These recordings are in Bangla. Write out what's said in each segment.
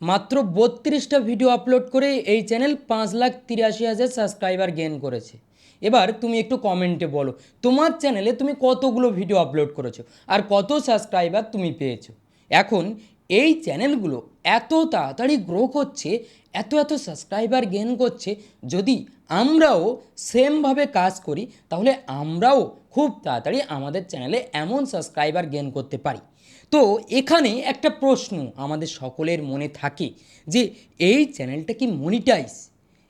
মাত্র 32টা ভিডিও আপলোড করে এই চ্যানেল 5,83,000 সাবস্ক্রাইবার গেইন করেছে। এবার তুমি একটু কমেন্টে বলো তোমার চ্যানেলে তুমি কতগুলো ভিডিও আপলোড করেছো আর কত সাবস্ক্রাইবার তুমি পেয়েছো। এখন এই চ্যানেলগুলো এত তাড়াতাড়ি গ্রো করছে, এত এত সাবস্ক্রাইবার গেইন করছে। যদি আমরাও সেমভাবে কাজ করি তাহলে আমরাও খুব তাড়াতাড়ি আমাদের চ্যানেলে এমন সাবস্ক্রাইবার গেইন করতে পারি। তো এখানে একটা প্রশ্ন আমাদের সকলের মনে থাকে যে এই চ্যানেলটা কি মনিটাইজ।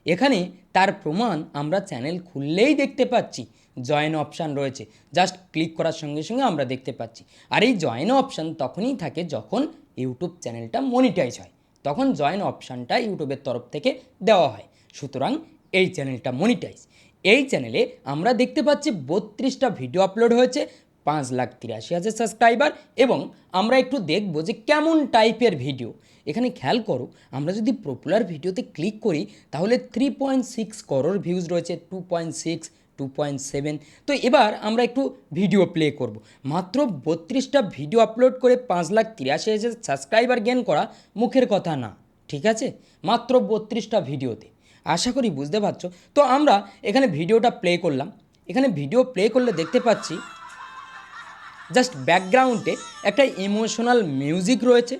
এখানে তার প্রমাণ আমরা চ্যানেল খুললেই দেখতে পাচ্ছি। জয়েন অপশান রয়েছে, জাস্ট ক্লিক করার সঙ্গে সঙ্গে আমরা দেখতে পাচ্ছি। আর এই জয়েন অপশান তখনই থাকে যখন ইউটিউব চ্যানেলটা মনিটাইজ হয়, তখন জয়েন অপশানটা ইউটিউবের তরফ থেকে দেওয়া হয়। সুতরাং এই চ্যানেলটা মনিটাইজ। এই চ্যানেলে আমরা দেখতে পাচ্ছি 32টা ভিডিও আপলোড হয়েছে, 5,83,000 সাবস্ক্রাইবার। এবং আমরা একটু দেখব যে কেমন টাইপের ভিডিও। এখানে খেয়াল করো, আমরা যদি পপুলার ভিডিওতে ক্লিক করি তাহলে 3.6 করোড় ভিউজ রয়েছে, 2.6, 2.7। তো এবার আমরা একটু ভিডিও প্লে করব। মাত্র 32টা ভিডিও আপলোড করে 5,83,000 সাবস্ক্রাইবার গেইন করা মুখের কথা না, ঠিক আছে? মাত্র 32টা ভিডিওতে। আশা করি বুঝতে পারছো। তো আমরা এখানে ভিডিওটা প্লে করলাম। এখানে ভিডিও প্লে করলে দেখতে পাচ্ছি জাস্ট ব্যাকগ্রাউন্ডে একটা ইমোশনাল মিউজিক রয়েছে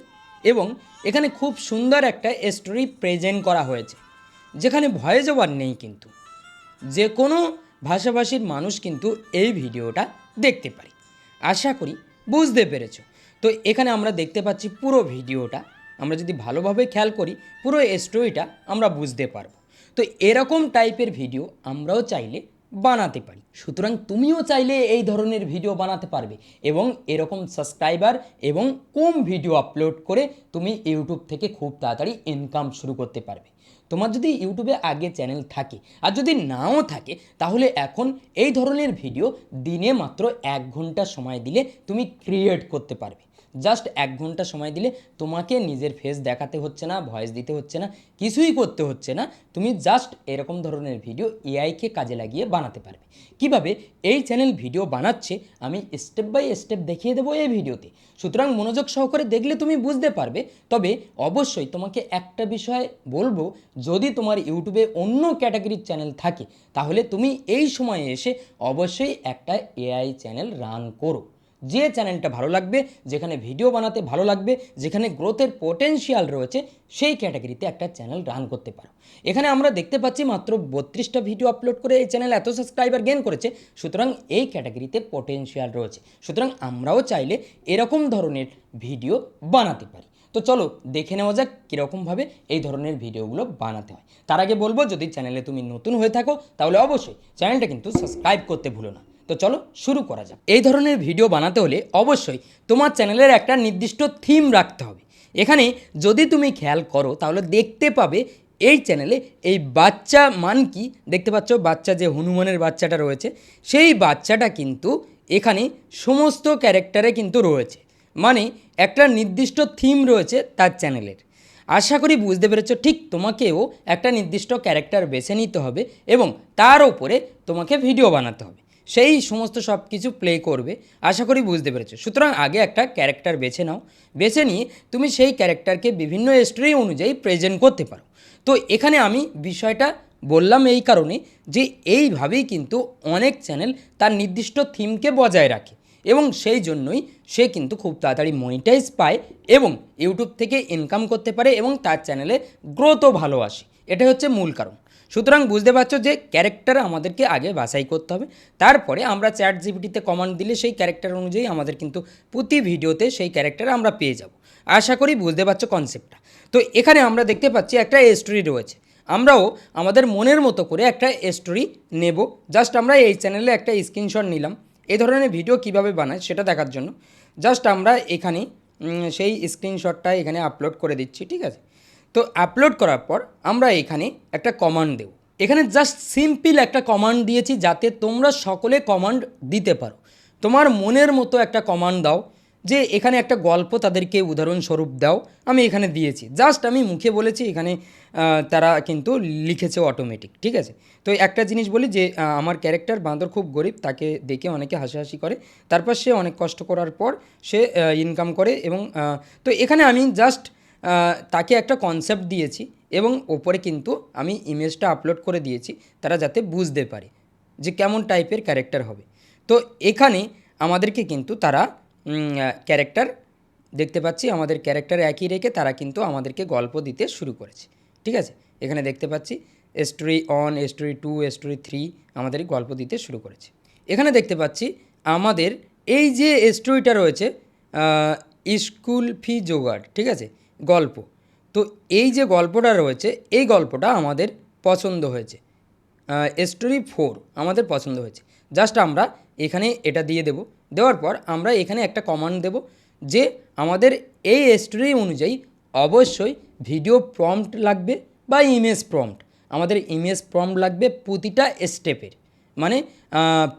এবং এখানে খুব সুন্দর একটা স্টোরি প্রেজেন্ট করা হয়েছে, যেখানে ভয়েস ওভার নেই। কিন্তু যে কোনো ভাষাভাষীর মানুষ কিন্তু এই ভিডিওটা দেখতে পারে। আশা করি বুঝতে পেরেছো। তো এখানে আমরা দেখতে পাচ্ছি পুরো ভিডিওটা। আমরা যদি ভালোভাবে খেয়াল করি পুরো স্টোরিটা আমরা বুঝতে পারবো। তো এরকম টাইপের ভিডিও আমরাও চাইলে বানাতে পারি। সুতরাং তুমিও চাইলে এই ধরনের ভিডিও বানাতে পারবে এবং এরকম সাবস্ক্রাইবার এবং কম ভিডিও আপলোড করে তুমি ইউটিউব থেকে খুব তাড়াতাড়ি ইনকাম শুরু করতে পারবে। তোমার যদি ইউটিউবে আগে চ্যানেল থাকে আর যদি নাও থাকে তাহলে এখন এই ধরনের ভিডিও দিনে মাত্র 1 ঘন্টা সময় দিলে তুমি ক্রিয়েট করতে পারবে। জাস্ট 1 ঘন্টা সময় দিলে তোমাকে নিজের ফেস দেখাতে হচ্ছে না, ভয়েস দিতে হচ্ছে না, কিছুই করতে হচ্ছে না। তুমি জাস্ট এরকম ধরনের ভিডিও এআইকে কাজে লাগিয়ে বানাতে পারবে। কিভাবে এই চ্যানেল ভিডিও বানাচ্ছে আমি স্টেপ বাই স্টেপ দেখিয়ে দেবো এই ভিডিওতে। সুতরাং মনোযোগ সহকারে দেখলে তুমি বুঝতে পারবে। তবে অবশ্যই তোমাকে একটা বিষয় বলবো, যদি তোমার ইউটিউবে অন্য ক্যাটাগরির চ্যানেল থাকে তাহলে তুমি এই সময়ে এসে অবশ্যই একটা এআই চ্যানেল রান করো। যে চ্যানেলটা ভালো লাগবে, যেখানে ভিডিও বানাতে ভালো লাগবে, যেখানে গ্রোথের পোটেনশিয়াল রয়েছে, সেই ক্যাটাগরিতে একটা চ্যানেল রান করতে পারো। এখানে আমরা দেখতে পাচ্ছি মাত্র 32টা ভিডিও আপলোড করে এই চ্যানেল এত সাবস্ক্রাইবার গেইন করেছে। সুতরাং এই ক্যাটাগরিতে পোটেনশিয়াল রয়েছে। সুতরাং আমরাও চাইলে এরকম ধরনের ভিডিও বানাতে পারি। তো চলো দেখে নেওয়া যাক কীরকমভাবে এই ধরনের ভিডিওগুলো বানাতে হয়। তার আগে বলবো, যদি চ্যানেলে তুমি নতুন হয়ে থাকো তাহলে অবশ্যই চ্যানেলটা কিন্তু সাবস্ক্রাইব করতে ভুলো না। তো চলো শুরু করা যাক। এই ধরনের ভিডিও বানাতে হলে অবশ্যই তোমার চ্যানেলের একটা নির্দিষ্ট থিম রাখতে হবে। এখানে যদি তুমি খেয়াল করো তাহলে দেখতে পাবে এই চ্যানেলে এই বাচ্চা কি দেখতে পাচ্ছ, বাচ্চা যে হনুমানের বাচ্চাটা রয়েছে সেই বাচ্চাটা কিন্তু এখানে সমস্ত ক্যারেক্টারে কিন্তু রয়েছে। মানে একটা নির্দিষ্ট থিম রয়েছে তার চ্যানেলের। আশা করি বুঝতে পেরেছো। ঠিক তোমাকেও একটা নির্দিষ্ট ক্যারেক্টার বেছে নিতে হবে এবং তার ওপরে তোমাকে ভিডিও বানাতে হবে, সেই সমস্ত সব কিছু প্লে করবে। আশা করি বুঝতে পেরেছো। সুতরাং আগে একটা ক্যারেক্টার বেছে নাও, বেছে নিয়ে তুমি সেই ক্যারেক্টারকে বিভিন্ন স্টোরি অনুযায়ী প্রেজেন্ট করতে পারো। তো এখানে আমি বিষয়টা বললাম এই কারণে যে এইভাবেই কিন্তু অনেক চ্যানেল তার নির্দিষ্ট থিমকে বজায় রাখে এবং সেই জন্যই সে কিন্তু খুব তাড়াতাড়ি মনিটাইজ পায় এবং ইউটিউব থেকে ইনকাম করতে পারে এবং তার চ্যানেলে গ্রোথও ভালো আসে। এটাই হচ্ছে মূল কারণ। সুতরাং বুঝতে পারছো যে ক্যারেক্টার আমাদেরকে আগে বাছাই করতে হবে, তারপরে আমরা চ্যাট জিপিটিতে কমান্ড দিলে সেই ক্যারেক্টার অনুযায়ী আমাদের কিন্তু প্রতি ভিডিওতে সেই ক্যারেক্টার আমরা পেয়ে যাব। আশা করি বুঝতে পারছো কনসেপ্টটা। তো এখানে আমরা দেখতে পাচ্ছি একটা স্টোরি রয়েছে। আমরাও আমাদের মনের মতো করে একটা স্টোরি নেব। জাস্ট আমরা এই চ্যানেলে একটা স্ক্রিনশট নিলাম এই ধরনের ভিডিও কিভাবে বানায় সেটা দেখার জন্য। জাস্ট আমরা এখানে সেই স্ক্রিনশটটা এখানে আপলোড করে দিচ্ছি, ঠিক আছে? তো আপলোড করার পর আমরা এখানে একটা কমান্ড দেব। এখানে জাস্ট সিম্পল একটা কমান্ড দিয়েছি যাতে তোমরা সকলে কমান্ড দিতে পারো। তোমার মনের মতো একটা কমান্ড দাও, যে এখানে একটা গল্প তাদেরকে উদাহরণস্বরূপ দাও। আমি এখানে দিয়েছি, জাস্ট আমি মুখে বলেছি, এখানে তারা কিন্তু লিখেছে অটোমেটিক, ঠিক আছে? তো একটা জিনিস বলি যে আমার ক্যারেক্টার বাঁদর খুব গরিব, তাকে দেখে অনেকে হাসাহাসি করে, তারপর সে অনেক কষ্ট করার পর সে ইনকাম করে এবং তো এখানে আমি জাস্ট তাকে একটা কনসেপ্ট দিয়েছি এবং ওপরে কিন্তু আমি ইমেজটা আপলোড করে দিয়েছি তারা যাতে বুঝতে পারে যে কেমন টাইপের ক্যারেক্টার হবে। তো এখানে আমাদেরকে কিন্তু তারা ক্যারেক্টার দেখতে পাচ্ছি, আমাদের ক্যারেক্টার একই রেখে তারা কিন্তু আমাদেরকে গল্প দিতে শুরু করেছে। ঠিক আছে, এখানে দেখতে পাচ্ছি স্টোরি 1, স্টোরি 2, স্টোরি 3 আমাদের গল্প দিতে শুরু করেছে। এখানে দেখতে পাচ্ছি আমাদের এই যে স্টোরিটা রয়েছে স্কুল ফি জোগাড়, ঠিক আছে, গল্প। তো এই যে গল্পটা রয়েছে এই গল্পটা আমাদের পছন্দ হয়েছে, স্টোরি 4 আমাদের পছন্দ হয়েছে। জাস্ট আমরা এখানে এটা দিয়ে দেব, দেওয়ার পর আমরা এখানে একটা কমান্ড দেব যে আমাদের এই স্টোরি অনুযায়ী অবশ্যই ভিডিও প্রম্পট লাগবে বা ইমেজ প্রম্পট। আমাদের ইমেজ প্রম্পট লাগবে প্রতিটা স্টেপের, মানে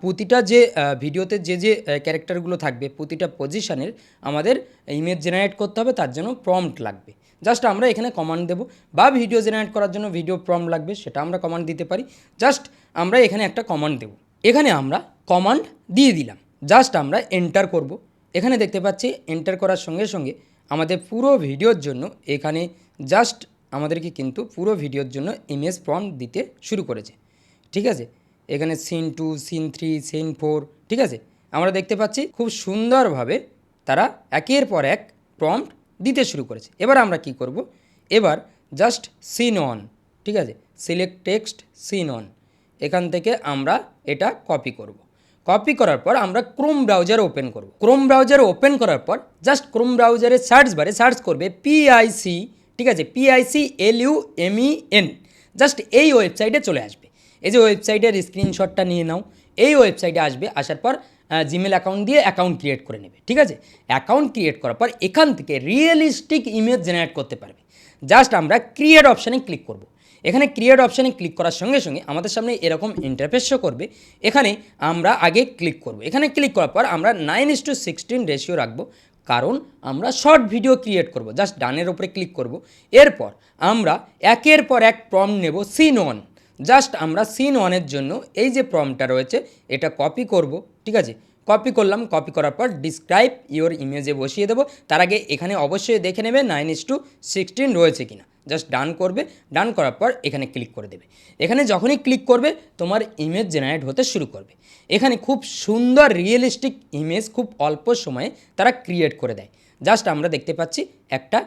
প্রতিটা যে ভিডিওতে যে যে ক্যারেক্টারগুলো থাকবে প্রতিটা পজিশনের আমাদের ইমেজ জেনারেট করতে হবে, তার জন্য প্রম্পট লাগবে। জাস্ট আমরা এখানে কমান্ড দেব, বা ভিডিও জেনারেট করার জন্য ভিডিও প্রম্পট লাগবে সেটা আমরা কমান্ড দিতে পারি। জাস্ট আমরা এখানে একটা কমান্ড দেব, এখানে আমরা কমান্ড দিয়ে দিলাম, জাস্ট আমরা এন্টার করব। এখানে দেখতে পাচ্ছি এন্টার করার সঙ্গে সঙ্গে আমাদের পুরো ভিডিওর জন্য এখানে জাস্ট আমাদেরকে কিন্তু পুরো ভিডিওর জন্য ইমেজ প্রম্পট দিতে শুরু করেছে। ঠিক আছে, এখানে সিন 2, সিন 3, সিন 4, ঠিক আছে, আমরা দেখতে পাচ্ছি খুব সুন্দরভাবে তারা একের পর এক প্রম্পট দিতে শুরু করেছে। এবার আমরা কি করব, এবার জাস্ট সিন 1, ঠিক আছে, সিলেক্ট টেক্সট সিন 1, এখান থেকে আমরা এটা কপি করব। কপি করার পর আমরা ক্রোম ব্রাউজার ওপেন করব। ক্রোম ব্রাউজার ওপেন করার পর জাস্ট ক্রোম ব্রাউজারে সার্চ বারে সার্চ করবে PIC, ঠিক আছে, PICLUMEN, জাস্ট এই ওয়েবসাইটে চলে আসবে। এই যে ওয়েবসাইটের স্ক্রিনশটটা নিয়ে নাও, এই ওয়েবসাইটে আসবে, আসার পর জিমেল অ্যাকাউন্ট দিয়ে অ্যাকাউন্ট ক্রিয়েট করে নেবে। ঠিক আছে, অ্যাকাউন্ট ক্রিয়েট করার পর এখান থেকে রিয়েলিস্টিক ইমেজ জেনারেট করতে পারবে। জাস্ট আমরা ক্রিয়েট অপশানে ক্লিক করব। এখানে ক্রিয়েট অপশানে ক্লিক করার সঙ্গে সঙ্গে আমাদের সামনে এরকম ইন্টারফেস শো করবে। এখানে আমরা আগে ক্লিক করব, এখানে ক্লিক করার পর আমরা 9:16 রেশিও রাখবো, কারণ আমরা শর্ট ভিডিও ক্রিয়েট করব। জাস্ট ডানের উপরে ক্লিক করব। এরপর আমরা একের পর এক প্রম্পট নেব সিন 1। জাস্ট আমরা সিন 1-এর জন্য এই যে প্রম্পটটা রয়েছে এটা কপি করব। ঠিক আছে, কপি করলাম, কপি করার পর ডিসক্রাইব ইওর ইমেজে বসিয়ে দেবো। তার আগে এখানে অবশ্যই দেখে নেবে 9:16 রয়েছে কিনা। জাস্ট ডান করবে, ডান করার পর এখানে ক্লিক করে দেবে। এখানে যখনই ক্লিক করবে তোমার ইমেজ জেনারেট হতে শুরু করবে। এখানে খুব সুন্দর রিয়েলিস্টিক ইমেজ খুব অল্প সময়ে তারা ক্রিয়েট করে দেয়। জাস্ট আমরা দেখতে পাচ্ছি একটা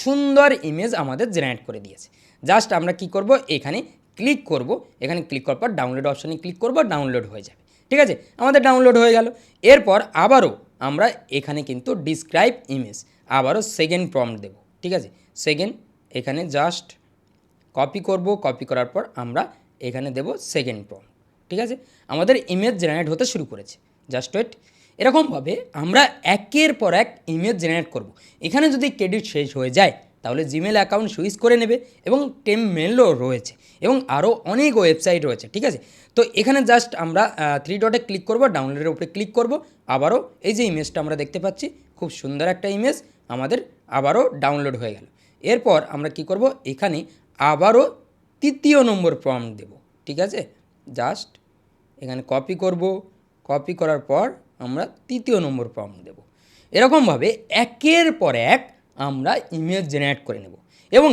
সুন্দর ইমেজ আমাদের জেনারেট করে দিয়েছে। জাস্ট আমরা কি করব, এখানে ক্লিক করব, এখানে ক্লিক করার পর ডাউনলোড অপশানে ক্লিক করব, ডাউনলোড হয়ে যাবে। ঠিক আছে, আমাদের ডাউনলোড হয়ে গেল। এরপর আবারও আমরা এখানে কিন্তু ডিসক্রাইব ইমেজ আবারও সেকেন্ড প্রম্পট দেব। ঠিক আছে, সেকেন্ড, এখানে জাস্ট কপি করব, কপি করার পর আমরা এখানে দেব সেকেন্ড প্রম্পট। ঠিক আছে, আমাদের ইমেজ জেনারেট হতে শুরু করেছে। Just wait. এরকমভাবে আমরা একের পর এক ইমেজ জেনারেট করব। এখানে যদি ক্রেডিট শেষ হয়ে যায় তাহলে জিমেল অ্যাকাউন্ট সুইচ করে নেবে, এবং টেমমেলও রয়েছে এবং আরও অনেক ওয়েবসাইট রয়েছে। ঠিক আছে, তো এখানে জাস্ট আমরা 3 ডটে ক্লিক করব, ডাউনলোডের উপরে ক্লিক করব। আবারও এই যে ইমেজটা আমরা দেখতে পাচ্ছি খুব সুন্দর একটা ইমেজ আমাদের আবারও ডাউনলোড হয়ে গেল। এরপর আমরা কি করব, এখানে আবারও তৃতীয় নম্বর প্রম্পট দেব। ঠিক আছে, জাস্ট এখানে কপি করব, কপি করার পর আমরা তৃতীয় নম্বর প্রম্পট দেব। এরকমভাবে একের পর এক আমরা ইমেজ জেনারেট করে নেব, এবং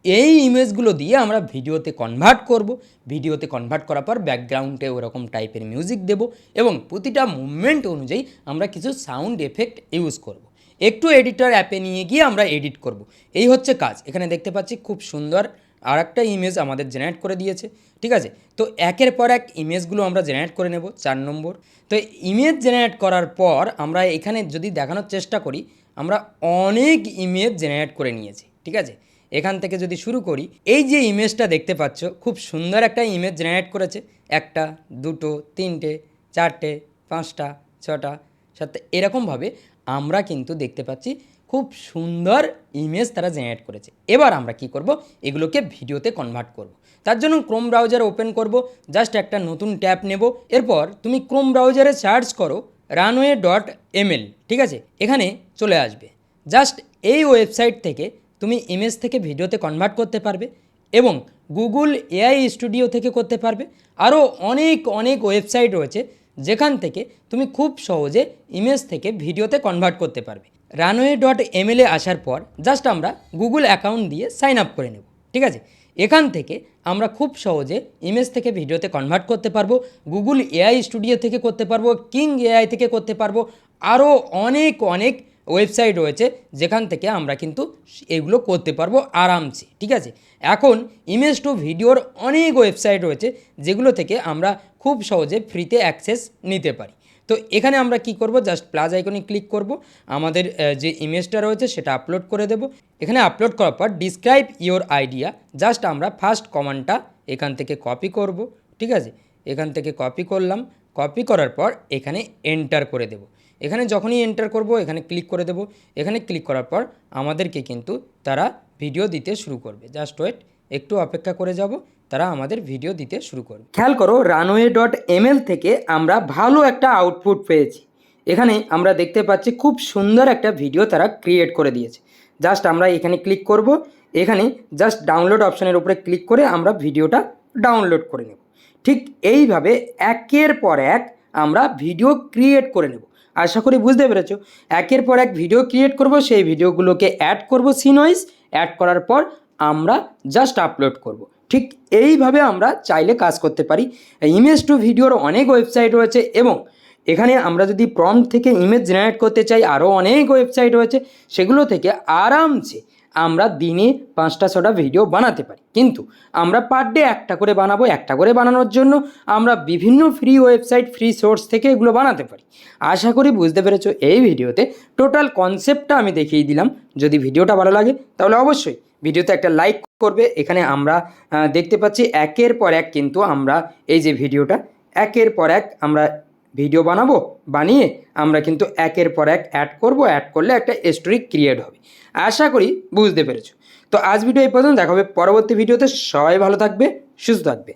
এই ইমেজগুলো দিয়ে আমরা ভিডিওতে কনভার্ট করব। ভিডিওতে কনভার্ট করার পর ব্যাকগ্রাউন্ডে ওরকম টাইপের মিউজিক দেব, এবং প্রতিটা মুভমেন্ট অনুযায়ী আমরা কিছু সাউন্ড এফেক্ট ইউজ করব। একটু এডিটর অ্যাপে নিয়ে গিয়ে আমরা এডিট করব। এই হচ্ছে কাজ। এখানে দেখতে পাচ্ছি খুব সুন্দর আর একটা ইমেজ আমাদের জেনারেট করে দিয়েছে। ঠিক আছে, তো একের পর এক ইমেজগুলো আমরা জেনারেট করে নেব। 4 নম্বর, তো ইমেজ জেনারেট করার পর আমরা এখানে যদি দেখানোর চেষ্টা করি আমরা অনেক ইমেজ জেনারেট করে নিয়েছি। ঠিক আছে, এখান থেকে যদি শুরু করি, এই যে ইমেজটা দেখতে পাচ্ছ খুব সুন্দর একটা ইমেজ জেনারেট করেছে। 1টা, 2টো, 3টে, 4টে, 5টা, 6টা, 7টা, এরকমভাবে আমরা কিন্তু দেখতে পাচ্ছি খুব সুন্দর ইমেজ তারা জেনারেট করেছে। এবার আমরা কি করব, এগুলোকে ভিডিওতে কনভার্ট করব। তার জন্য ক্রোম ব্রাউজার ওপেন করব, জাস্ট একটা নতুন ট্যাব নেব। এরপর তুমি ক্রোম ব্রাউজারে সার্চ করো runway.ml। ঠিক আছে, এখানে চলে আসবে। জাস্ট এই ওয়েবসাইট থেকে তুমি ইমেজ থেকে ভিডিওতে কনভার্ট করতে পারবে, এবং গুগল এআই স্টুডিও থেকে করতে পারবে। আরও অনেক অনেক ওয়েবসাইট রয়েছে যেখান থেকে তুমি খুব সহজে ইমেজ থেকে ভিডিওতে কনভার্ট করতে পারবে। runway.ml এ আসার পর জাস্ট আমরা গুগল অ্যাকাউন্ট দিয়ে সাইন আপ করে নেব। ঠিক আছে, এখান থেকে আমরা খুব সহজে ইমেজ থেকে ভিডিওতে কনভার্ট করতে পারবো, গুগল এআই স্টুডিও থেকে করতে পারবো, কিং এআই থেকে করতে পারবো, আরও অনেক অনেক ওয়েবসাইট রয়েছে যেখান থেকে আমরা কিন্তু এগুলো করতে পারবো আরামসে। ঠিক আছে, এখন ইমেজ টু ভিডিওর অনেক ওয়েবসাইট রয়েছে যেগুলো থেকে আমরা খুব সহজে ফ্রিতে অ্যাক্সেস নিতে পারি। তো এখানে আমরা কি করব, জাস্ট প্লাস আইকনে ক্লিক করব, আমাদের যে ইমেজটা রয়েছে সেটা আপলোড করে দেব। এখানে আপলোড করার পর ডিসক্রাইব ইওর আইডিয়া, জাস্ট আমরা ফার্স্ট কমান্ডটা এখান থেকে কপি করব। ঠিক আছে, এখান থেকে কপি করলাম, কপি করার পর এখানে এন্টার করে দেব। এখানে যখনই এন্টার করব এখানে ক্লিক করে দেব। এখানে ক্লিক করার পর আমাদেরকে কিন্তু তারা ভিডিও দিতে শুরু করবে। জাস্ট ওয়েট, একটু অপেক্ষা করে যাব, তারা আমাদের ভিডিও দিতে শুরু করবে। খেয়াল করো, runway.ml থেকে আমরা ভালো একটা আউটপুট পেয়েছি। এখানে আমরা দেখতে পাচ্ছি খুব সুন্দর একটা ভিডিও তারা ক্রিয়েট করে দিয়েছে। জাস্ট আমরা এখানে ক্লিক করব, এখানে জাস্ট ডাউনলোড অপশানের উপরে ক্লিক করে আমরা ভিডিওটা ডাউনলোড করে নেব। ঠিক এইভাবে একের পর এক আমরা ভিডিও ক্রিয়েট করে নেব। আশা করি বুঝতে পেরেছো। একের পর এক ভিডিও ক্রিয়েট করব, সেই ভিডিওগুলোকে অ্যাড করব সিন ওয়াইজ, অ্যাড করার পর আমরা জাস্ট আপলোড করব। ঠিক এইভাবে আমরা চাইলে কাজ করতে পারি। ইমেজ টু ভিডিওর অনেক ওয়েবসাইট রয়েছে এবং এখানে আমরা যদি প্রম্পট থেকে ইমেজ জেনারেট করতে চাই আরও অনেক ওয়েবসাইট রয়েছে, সেগুলো থেকে আরামসে আমরা দিনে 5টা 6টা ভিডিও বানাতে পারি। কিন্তু আমরা পার ডে একটা করে বানাবো। একটা করে বানানোর জন্য আমরা বিভিন্ন ফ্রি ওয়েবসাইট, ফ্রি সোর্স থেকে এগুলো বানাতে পারি। আশা করি বুঝতে পেরেছো। এই ভিডিওতে টোটাল কনসেপ্টটা আমি দেখিয়ে দিলাম। যদি ভিডিওটা ভালো লাগে তাহলে অবশ্যই ভিডিওতে একটা লাইক করবে। এখানে আমরা দেখতে পাচ্ছি একের পর এক কিন্তু আমরা এই যে ভিডিওটা একের পর এক আমরা ভিডিও বানাবো, বানিয়ে আমরা কিন্তু একের পর এক অ্যাড করব। অ্যাড করলে একটা স্টোরি ক্রিয়েট হবে। আশা করি বুঝতে পেরেছো। তো আজ ভিডিও এই পর্যন্ত, দেখা হবে পরবর্তী ভিডিওতে। সবাই ভালো থাকবে, সুস্থ থাকবে।